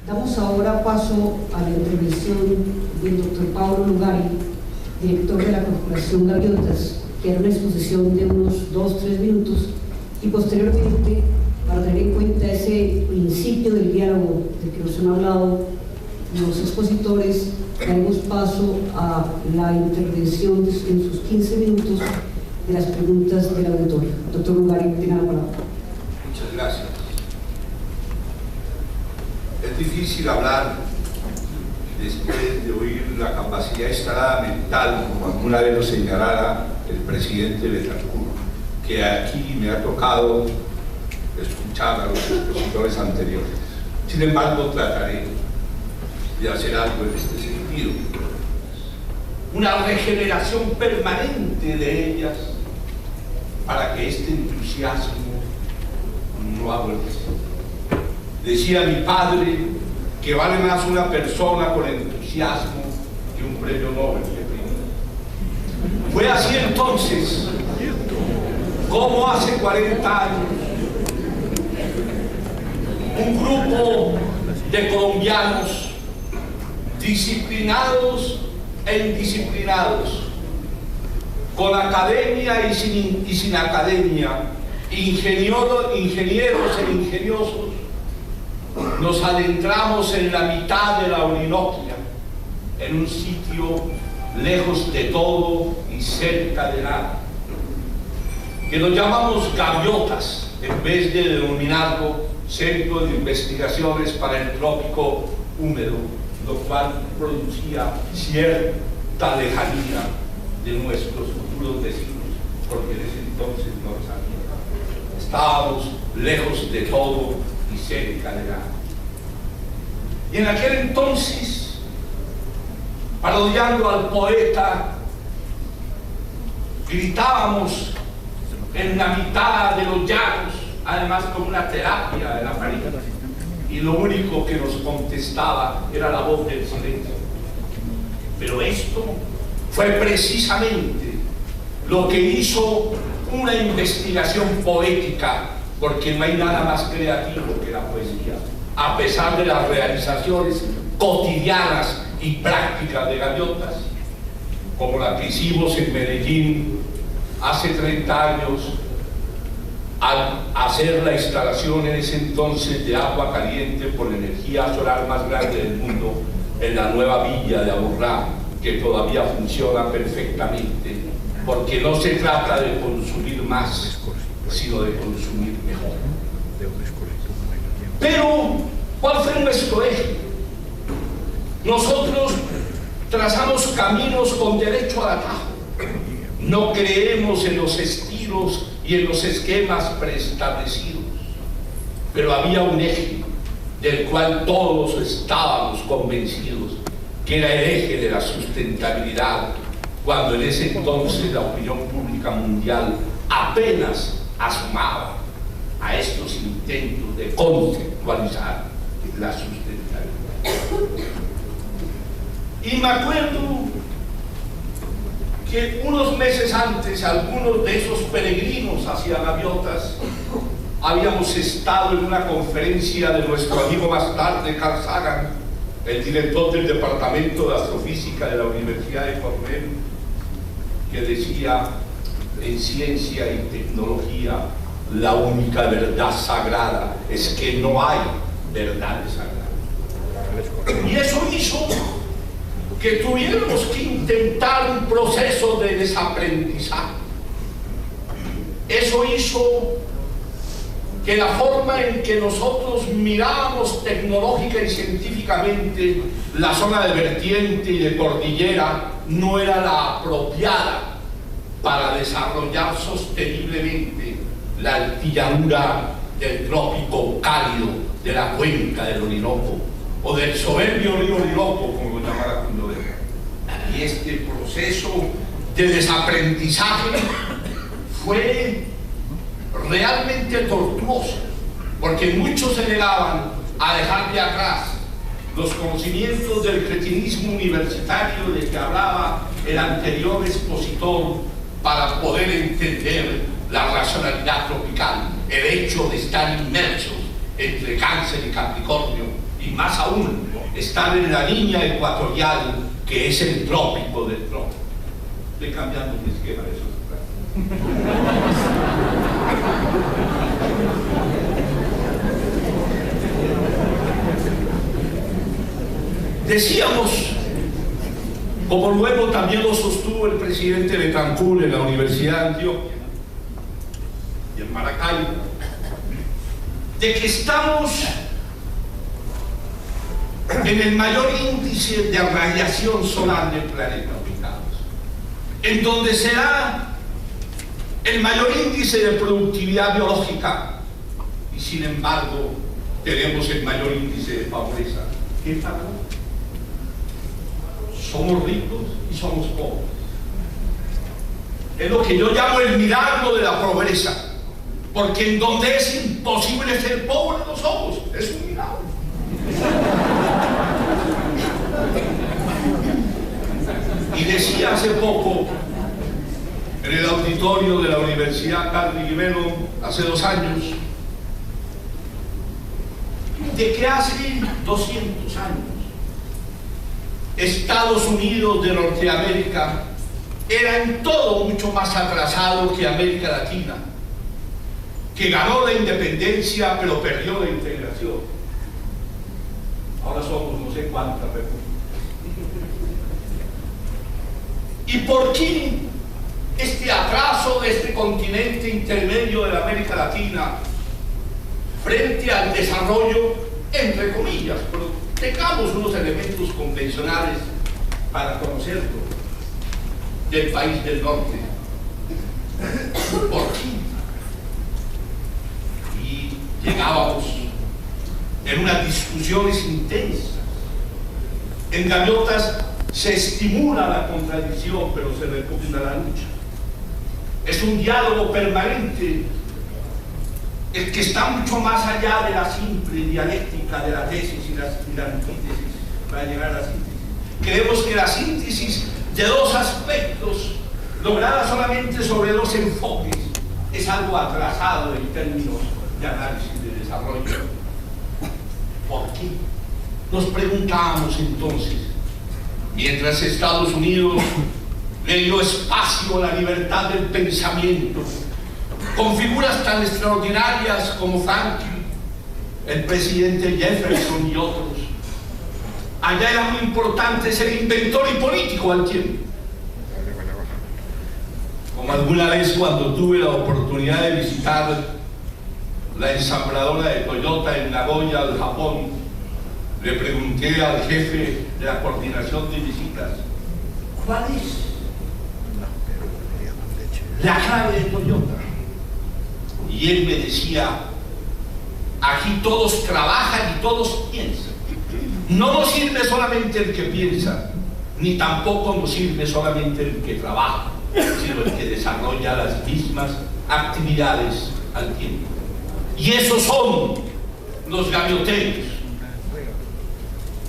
Damos ahora paso a la intervención del doctor Pablo Lugari, director de la Corporación Gaviotas, que hará una exposición de unos 2-3 minutos, y posteriormente, para tener en cuenta ese principio del diálogo del que nos han hablado los expositores, daremos paso a la intervención en sus 15 minutos de las preguntas del auditorio. Doctor Lugari, tenga la palabra. Muchas gracias. Es difícil hablar después de oír la capacidad instalada mental, como alguna vez lo señalara el presidente Betancourt, que aquí me ha tocado escuchar a los expositores anteriores. Sin embargo, trataré de hacer algo en este sentido. Una regeneración permanente de ellas para que este entusiasmo no aborrezca. Decía mi padre que vale más una persona con entusiasmo que un premio Nobel de primero. Fue así entonces, como hace 40 años, un grupo de colombianos disciplinados e indisciplinados, con academia y sin academia, ingenieros e ingeniosos, nos adentramos en la mitad de la Orinoquia, en un sitio lejos de todo y cerca de nada, que lo llamamos Gaviotas, en vez de denominarlo Centro de Investigaciones para el Trópico Húmedo, lo cual producía cierta lejanía de nuestros futuros vecinos, porque en ese entonces no lo sabíamos. Estábamos lejos de todo y cerca de nada. Y en aquel entonces, parodiando al poeta, gritábamos en la mitad de los llanos, además como una terapia de la farina, y lo único que nos contestaba era la voz del silencio. Pero esto fue precisamente lo que hizo una investigación poética, porque no hay nada más creativo que la poesía, a pesar de las realizaciones cotidianas y prácticas de Gaviotas, como la que hicimos en Medellín hace 30 años, al hacer la instalación en ese entonces de agua caliente por la energía solar más grande del mundo en la nueva villa de Aburrá, que todavía funciona perfectamente, porque no se trata de consumir más, sino de consumir mejor. Pero, ¿cuál fue nuestro eje? Nosotros trazamos caminos con derecho al atajo. No creemos en los estilos y en los esquemas preestablecidos, pero había un eje del cual todos estábamos convencidos, que era el eje de la sustentabilidad, cuando en ese entonces la opinión pública mundial apenas asomaba a estos intentos de conceptualizar la sustentabilidad. Y me acuerdo que unos meses antes, algunos de esos peregrinos hacia Gaviotas habíamos estado en una conferencia de nuestro amigo más tarde, Carl Sagan, el director del Departamento de Astrofísica de la Universidad de Cornell, que decía: en ciencia y tecnología la única verdad sagrada es que no hay verdades sagradas. Y eso hizo que tuviéramos que intentar un proceso de desaprendizaje. Eso hizo que la forma en que nosotros mirábamos tecnológica y científicamente la zona de vertiente y de cordillera no era la apropiada para desarrollar sosteniblemente la altillanura del trópico cálido de la cuenca del Orinoco, o del soberbio río Orinoco, como lo llama la Cundodera. Y este proceso de desaprendizaje fue realmente tortuoso, porque muchos se negaban a dejar de atrás los conocimientos del cretinismo universitario de que hablaba el anterior expositor para poder entender la racionalidad tropical, el hecho de estar inmersos entre Cáncer y Capricornio y más aún estar en la línea ecuatorial, que es el trópico del trópico. Estoy cambiando mi esquema de eso. Decíamos, como luego también lo sostuvo el presidente Betancur en la Universidad de Antioquia y en Maracaibo, de que estamos en el mayor índice de radiación solar del planeta, ubicados, en donde se da el mayor índice de productividad biológica, y sin embargo tenemos el mayor índice de pobreza. ¿Qué pasó? Somos ricos y somos pobres. Es lo que yo llamo el milagro de la pobreza, porque en donde es imposible ser pobre no somos. Es un milagro. Y decía hace poco en el auditorio de la Universidad Carlos Guimeno, hace 2 años, de que hace 200 años Estados Unidos de Norteamérica era en todo mucho más atrasado que América Latina, que ganó la independencia pero perdió la integración. Ahora somos no sé cuántas repúblicas. ¿Y por qué este atraso de este continente intermedio de la América Latina frente al desarrollo, entre comillas, pero tengamos unos elementos convencionales para conocerlo, del país del norte? ¿Por qué? Y llegábamos en unas discusiones intensas. En Gaviotas se estimula la contradicción, pero se repugna la lucha. Es un diálogo permanente, el que está mucho más allá de la simple dialéctica de la tesis y la antítesis para llegar a la síntesis. Creemos que la síntesis de 2 aspectos, lograda solamente sobre 2 enfoques, es algo atrasado en términos de análisis de desarrollo. ¿Por qué? Nos preguntábamos entonces, mientras Estados Unidos le dio espacio a la libertad del pensamiento, con figuras tan extraordinarias como Franklin, el presidente Jefferson y otros. Allá era muy importante ser inventor y político al tiempo. Como alguna vez cuando tuve la oportunidad de visitar la ensambladora de Toyota en Nagoya, Japón, le pregunté al jefe de la coordinación de visitas, ¿cuál es la clave de Toyota? Y él me decía, aquí todos trabajan y todos piensan. No nos sirve solamente el que piensa, ni tampoco nos sirve solamente el que trabaja, sino el que desarrolla las mismas actividades al tiempo. Y esos son los gavioteros,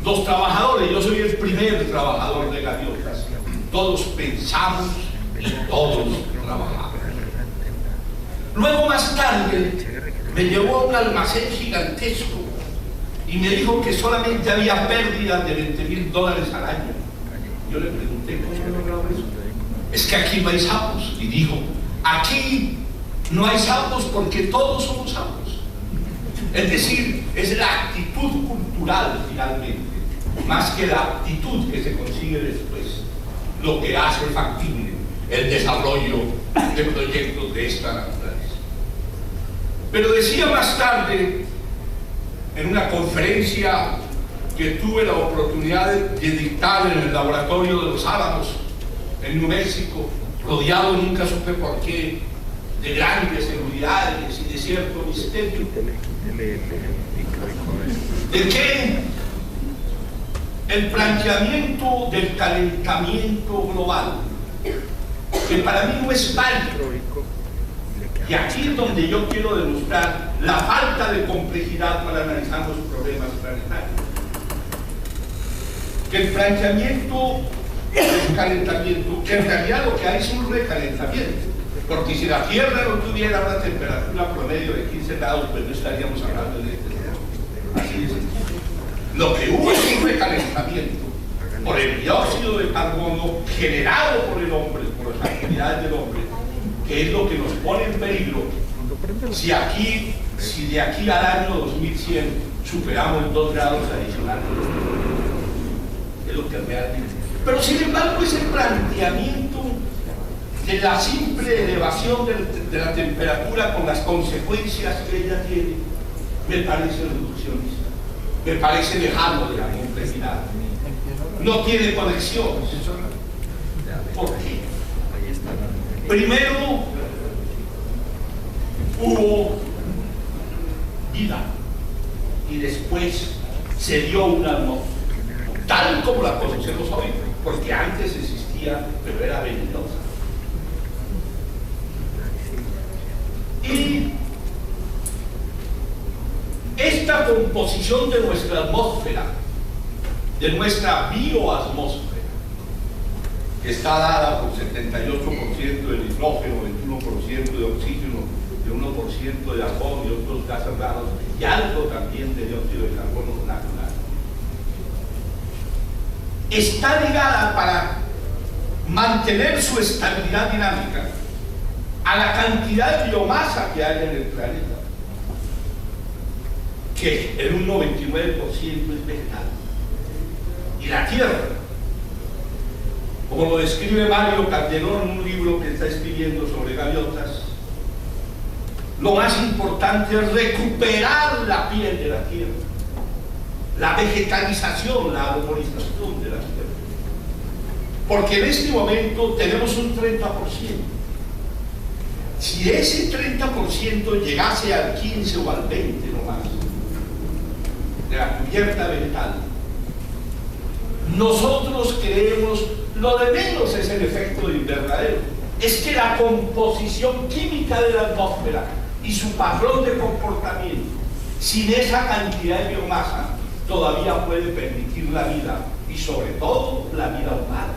los trabajadores. Yo soy el primer trabajador de Gaviotas. Todos pensamos y todos trabajamos. Luego, más tarde, me llevó a un almacén gigantesco y me dijo que solamente había pérdidas de $20,000 al año. Yo le pregunté, ¿cómo han logrado eso? Es que aquí no hay sapos. Y dijo, aquí no hay sapos porque todos somos sapos. Es decir, es la actitud cultural finalmente, más que la aptitud que se consigue después, lo que hace factible el desarrollo de proyectos de esta naturaleza. Pero decía más tarde, en una conferencia que tuve la oportunidad de dictar en el laboratorio de los Álamos, en New México, rodeado, nunca supe por qué, de grandes seguridades y de cierto misterio, de que el planteamiento del calentamiento global, que para mí no es válido, y aquí es donde yo quiero demostrar la falta de complejidad para analizar los problemas planetarios, que el planteamiento del calentamiento, que en realidad lo que hay es un recalentamiento, porque si la Tierra no tuviera una temperatura promedio de 15 grados, pues no estaríamos hablando de esto. Así es. Lo que hubo es un recalentamiento por el dióxido de carbono generado por el hombre, por las actividades del hombre, que es lo que nos pone en peligro si de aquí al año 2100 superamos 2 grados adicionales. Es lo que realmente. Pero sin embargo, ese planteamiento de la simple elevación de la temperatura con las consecuencias que ella tiene, me parece reduccionista, me parece lejano de la complejidad. No tiene conexión. ¿Por qué? Primero, hubo vida y después se dio una atmósfera, tal como la conocemos hoy, porque antes existía, pero era venenosa. Y esta composición de nuestra atmósfera, de nuestra bioatmósfera, que está dada por 78% de nitrógeno, 21% de oxígeno, de 1% de argón y otros gases raros, y algo también de dióxido de carbono natural, está ligada, para mantener su estabilidad dinámica, a la cantidad de biomasa que hay en el planeta, que en un 99% es vegetal. Y la Tierra, como lo describe Mario Calderón en un libro que está escribiendo sobre gaviotas, lo más importante es recuperar la piel de la Tierra, la vegetalización, la arborización de la Tierra. Porque en este momento tenemos un 30%. Si ese 30% llegase al 15 o al 20 nomás de la cubierta vegetal, nosotros creemos, lo de menos es el efecto invernadero, es que la composición química de la atmósfera y su patrón de comportamiento, sin esa cantidad de biomasa, todavía puede permitir la vida, y sobre todo la vida humana,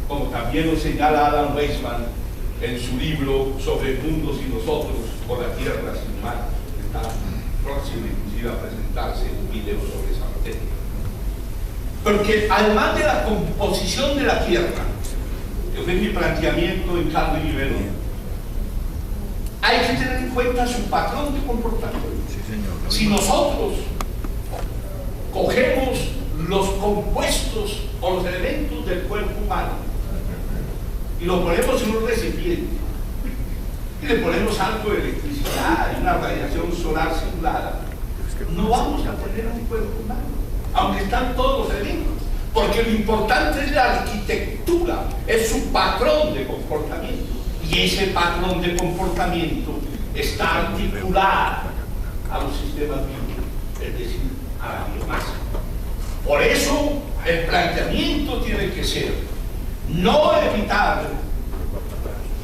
como también lo señala Adam Weissman en su libro sobre mundos y nosotros, con la Tierra sin humanos, que está próximo inclusive a presentarse un video sobre esa materia. Porque además de la composición de la Tierra, que fue mi planteamiento en Carlos Rivero, hay que tener en cuenta su patrón de comportamiento. Sí, señor. Si nosotros cogemos los compuestos o los elementos del cuerpo humano y lo ponemos en un recipiente y le ponemos algo de electricidad y una radiación solar simulada, no vamos a tener un cuerpo humano, aunque están todos los elementos, porque lo importante es la arquitectura, es su patrón de comportamiento, y ese patrón de comportamiento está articulado a los sistemas vivos, es decir, a la biomasa. Por eso el planteamiento tiene que ser no evitar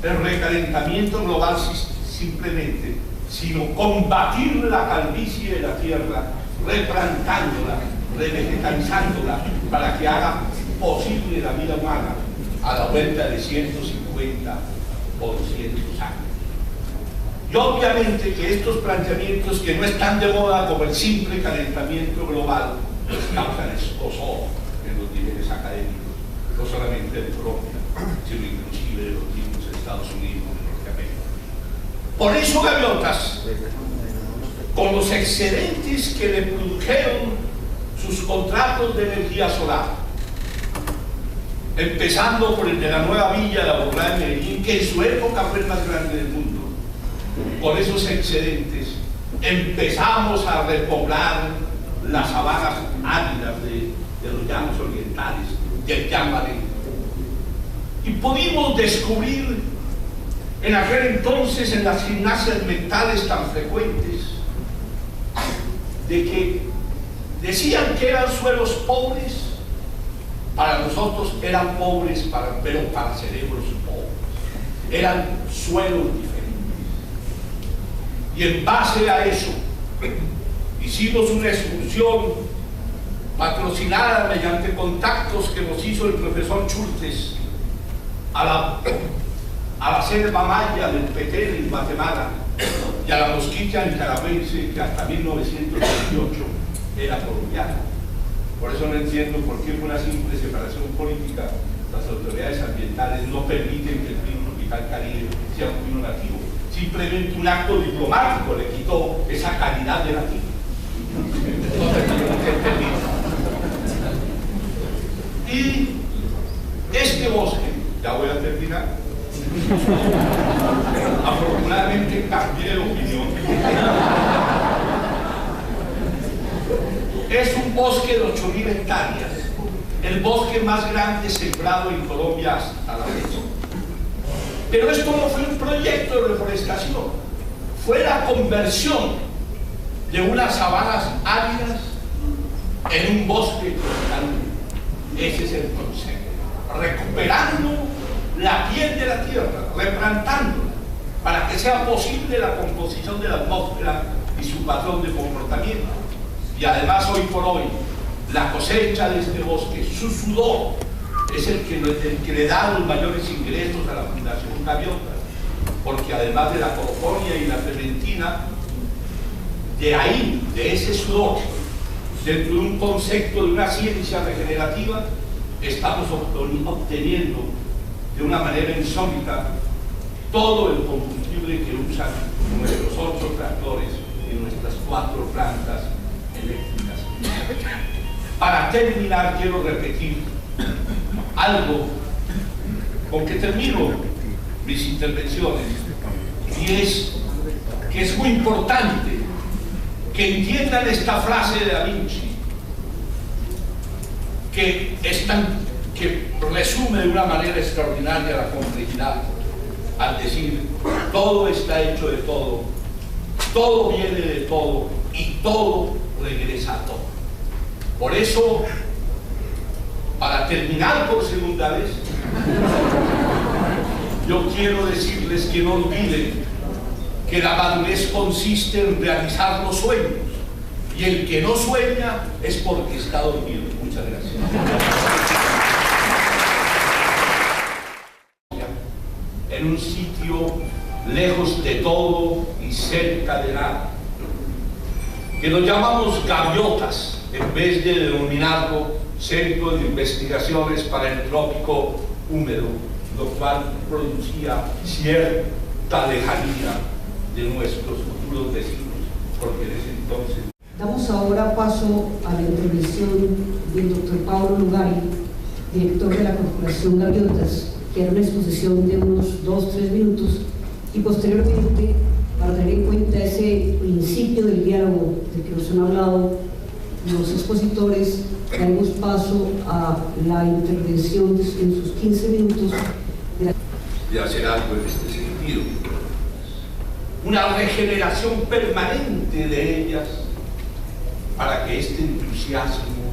el recalentamiento global simplemente, sino combatir la calvicie de la Tierra, replantándola, revegetalizándola, para que haga posible la vida humana a la vuelta de 150 o 200 años. Y obviamente que estos planteamientos, que no están de moda como el simple calentamiento global, pues causan escozor en los niveles académicos, no solamente de Colombia, sino inclusive de los mismos Estados Unidos y Norteamérica. Por eso gaviotas, con los excedentes que le produjeron sus contratos de energía solar, empezando por el de la nueva villa, la Borrada de Medellín, que en su época fue el más grande del mundo, con esos excedentes empezamos a repoblar las sabanas áridas de los llanos orientales, del Yambaré, y pudimos descubrir en aquel entonces, en las gimnasias mentales tan frecuentes, de que decían que eran suelos pobres, para nosotros eran pobres, pero para cerebros pobres, eran suelos diferentes. Y en base a eso, hicimos una excursión patrocinada mediante contactos que nos hizo el profesor Schultes a la selva maya del Petén en Guatemala y a la Mosquita nicaragüense, que hasta 1928 era colombiana. Por eso no entiendo por qué con una simple separación política las autoridades ambientales no permiten que el pino tropical Caribe sea un pino nativo. Simplemente un acto diplomático le quitó esa calidad de nativo. Y este bosque, ya voy a terminar, afortunadamente cambié de opinión, es un bosque de 8.000 hectáreas, el bosque más grande sembrado en Colombia hasta la fecha. Pero esto no fue un proyecto de reforestación, fue la conversión de unas sabanas áridas en un bosque tropical. Ese es el concepto, recuperando la piel de la tierra, replantándola, para que sea posible la composición de la atmósfera y su patrón de comportamiento. Y además, hoy por hoy, la cosecha de este bosque, su sudor, es el que le da los mayores ingresos a la Fundación Gaviotas, porque además de la colonia y la trementina, de ahí, de ese sudor, dentro de un concepto de una ciencia regenerativa, estamos obteniendo de una manera insólita todo el combustible que usan nuestros 8 tractores y nuestras 4 plantas eléctricas. Para terminar, quiero repetir algo con que termino mis intervenciones, y es que es muy importante que entiendan esta frase de Da Vinci, que resume de una manera extraordinaria la complejidad, al decir: todo está hecho de todo, todo viene de todo y todo regresa a todo. Por eso, para terminar por segunda vez, yo quiero decirles que no olviden que la madurez consiste en realizar los sueños, y el que no sueña es porque está dormido. Muchas gracias. En un sitio lejos de todo y cerca de nada, que lo llamamos Gaviotas, en vez de denominarlo Centro de Investigaciones para el Trópico Húmedo, lo cual producía cierta lejanía de nuestros futuros vecinos, porque en ese entonces... Damos ahora paso a la intervención del doctor Pablo Lugari, director de la Corporación Gaviotas, que era una exposición de unos 2-3 minutos, y posteriormente, para tener en cuenta ese principio del diálogo del que nos han hablado los expositores, daremos paso a la intervención en sus 15 minutos de hacer algo en este sentido. Una regeneración permanente de ellas, para que este entusiasmo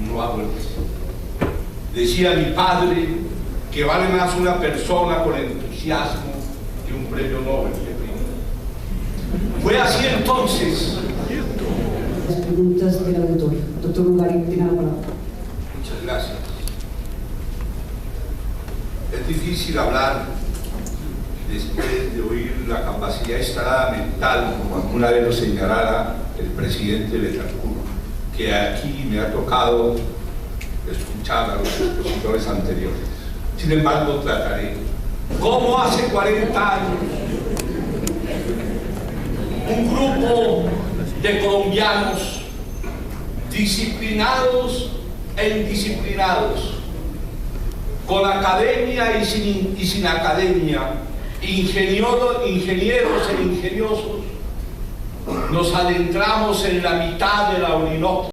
no aborrezca. Decía mi padre que vale más una persona con entusiasmo que un premio Nobel de primero. Fue así entonces. Las preguntas del auditorio. Doctor Lugari, tiene la palabra. Muchas gracias. Es difícil hablar después de oír la capacidad instalada mental, como alguna vez lo señalara el presidente Betancur, que aquí me ha tocado escuchar a los expositores anteriores. Sin embargo, trataré. Como hace 40 años, un grupo de colombianos disciplinados e indisciplinados, con academia y sin academia, ingenieros e ingeniosos, nos adentramos en la mitad de la Orinoco